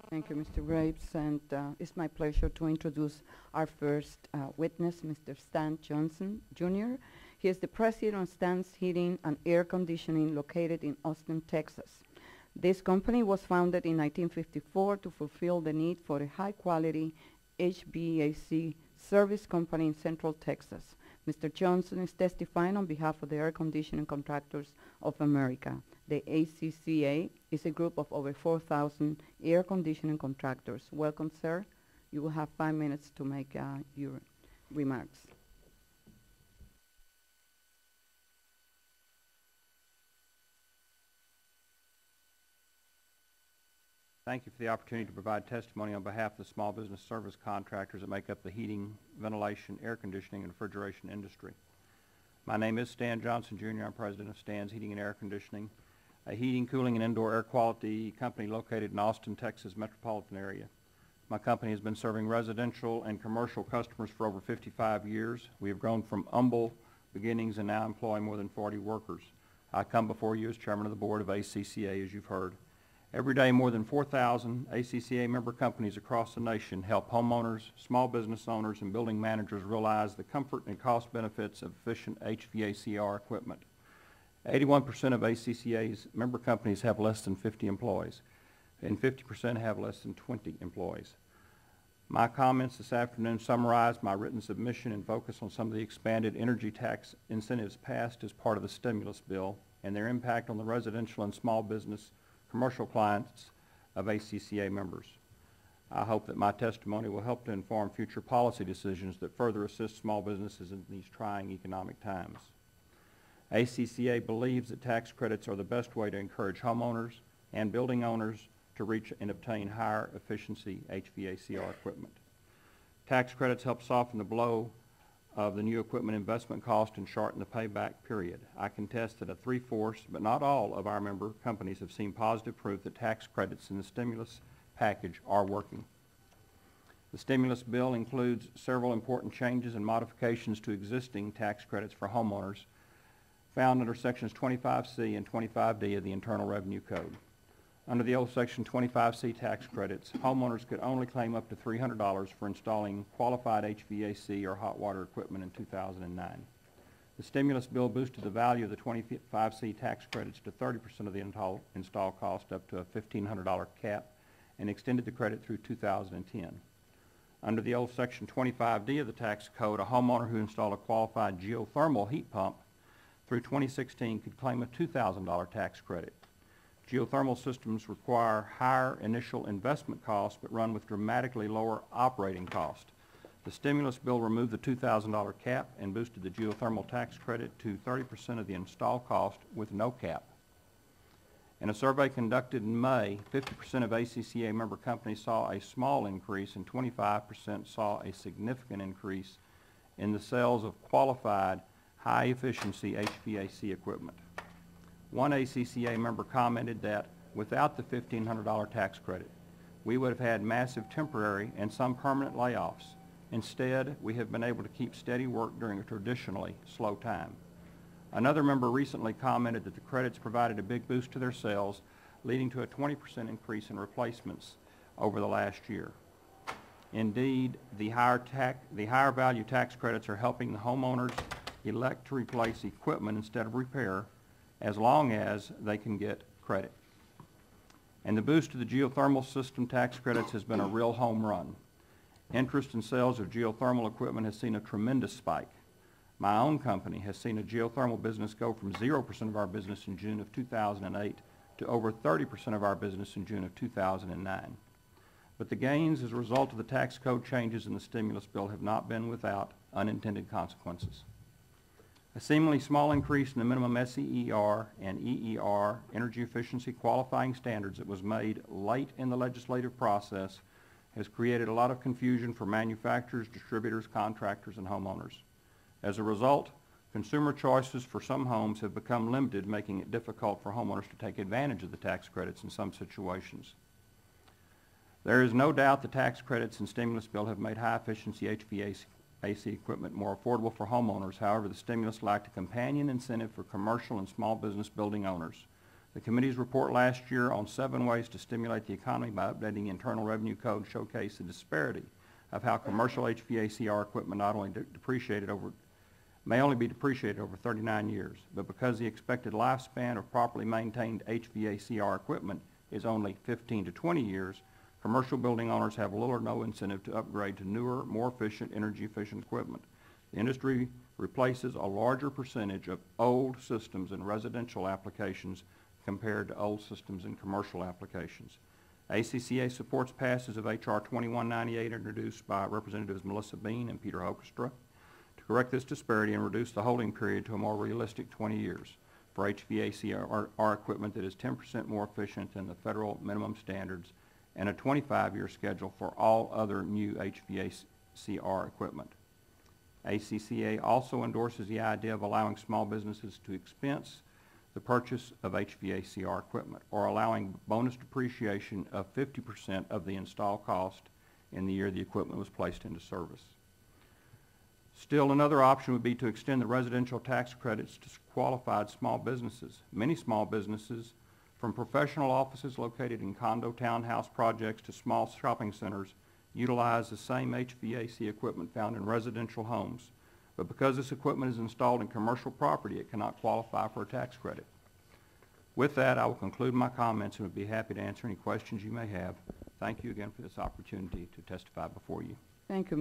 Thank you, Mr. Graves, and it's my pleasure to introduce our first witness, Mr. Stan Johnson, Jr. He is the president of Stan's Heating and Air Conditioning located in Austin, Texas. This company was founded in 1954 to fulfill the need for a high-quality HVAC service company in Central Texas. Mr. Johnson is testifying on behalf of the Air Conditioning Contractors of America. The ACCA is a group of over 4,000 air conditioning contractors. Welcome, sir. You will have 5 minutes to make your remarks. Thank you for the opportunity to provide testimony on behalf of the small business service contractors that make up the heating, ventilation, air conditioning, and refrigeration industry. My name is Stan Johnson, Jr. I'm president of Stan's Heating and Air Conditioning, a heating, cooling, and indoor air quality company located in Austin, Texas metropolitan area. My company has been serving residential and commercial customers for over 55 years. We have grown from humble beginnings and now employ more than 40 workers. I come before you as chairman of the board of ACCA, as you've heard. Every day, more than 4,000 ACCA member companies across the nation help homeowners, small business owners, and building managers realize the comfort and cost benefits of efficient HVACR equipment. 81% of ACCA's member companies have less than 50 employees, and 50% have less than 20 employees. My comments this afternoon summarize my written submission and focus on some of the expanded energy tax incentives passed as part of the stimulus bill and their impact on the residential and small business commercial clients of ACCA members. I hope that my testimony will help to inform future policy decisions that further assist small businesses in these trying economic times. ACCA believes that tax credits are the best way to encourage homeowners and building owners to reach and obtain higher efficiency HVACR equipment. Tax credits help soften the blow of the new equipment investment cost and shorten the payback period. I contest that 3/4, but not all, of our member companies have seen positive proof that tax credits in the stimulus package are working. The stimulus bill includes several important changes and modifications to existing tax credits for homeowners found under Sections 25C and 25D of the Internal Revenue Code. Under the old Section 25C tax credits, homeowners could only claim up to $300 for installing qualified HVAC or hot water equipment in 2009. The stimulus bill boosted the value of the 25C tax credits to 30% of the install cost up to a $1,500 cap and extended the credit through 2010. Under the old Section 25D of the tax code, a homeowner who installed a qualified geothermal heat pump through 2016 could claim a $2,000 tax credit. Geothermal systems require higher initial investment costs but run with dramatically lower operating costs. The stimulus bill removed the $2,000 cap and boosted the geothermal tax credit to 30% of the install cost with no cap. In a survey conducted in May, 50% of ACCA member companies saw a small increase and 25% saw a significant increase in the sales of qualified high-efficiency HVAC equipment. One ACCA member commented that without the $1,500 tax credit, we would have had massive temporary and some permanent layoffs. Instead, we have been able to keep steady work during a traditionally slow time. Another member recently commented that the credits provided a big boost to their sales, leading to a 20% increase in replacements over the last year. Indeed, the higher value tax credits are helping the homeowners elect to replace equipment instead of repair, as long as they can get credit. And the boost to the geothermal system tax credits has been a real home run. Interest in sales of geothermal equipment has seen a tremendous spike. My own company has seen a geothermal business go from 0% of our business in June of 2008 to over 30% of our business in June of 2009. But the gains as a result of the tax code changes in the stimulus bill have not been without unintended consequences. A seemingly small increase in the minimum SEER and EER energy efficiency qualifying standards that was made late in the legislative process has created a lot of confusion for manufacturers, distributors, contractors, and homeowners. As a result, consumer choices for some homes have become limited, making it difficult for homeowners to take advantage of the tax credits in some situations. There is no doubt the tax credits and stimulus bill have made high-efficiency HVAC equipment more affordable for homeowners. However, the stimulus lacked a companion incentive for commercial and small business building owners. The committee's report last year on 7 ways to stimulate the economy by updating Internal Revenue Code showcased the disparity of how commercial HVACR equipment not only may only be depreciated over 39 years, but because the expected lifespan of properly maintained HVACR equipment is only 15 to 20 years, commercial building owners have little or no incentive to upgrade to newer, more efficient, energy-efficient equipment. The industry replaces a larger percentage of old systems in residential applications compared to old systems in commercial applications. ACCA supports passage of H.R. 2198 introduced by Representatives Melissa Bean and Peter Hoekstra to correct this disparity and reduce the holding period to a more realistic 20 years for HVACR equipment that is 10% more efficient than the federal minimum standards, and a 25-year schedule for all other new HVACR equipment. ACCA also endorses the idea of allowing small businesses to expense the purchase of HVACR equipment, or allowing bonus depreciation of 50% of the install cost in the year the equipment was placed into service. Still, another option would be to extend the residential tax credits to qualified small businesses. Many small businesses, from professional offices located in condo townhouse projects to small shopping centers, utilize the same HVAC equipment found in residential homes. But because this equipment is installed in commercial property, it cannot qualify for a tax credit. With that, I will conclude my comments and would be happy to answer any questions you may have. Thank you again for this opportunity to testify before you. Thank you,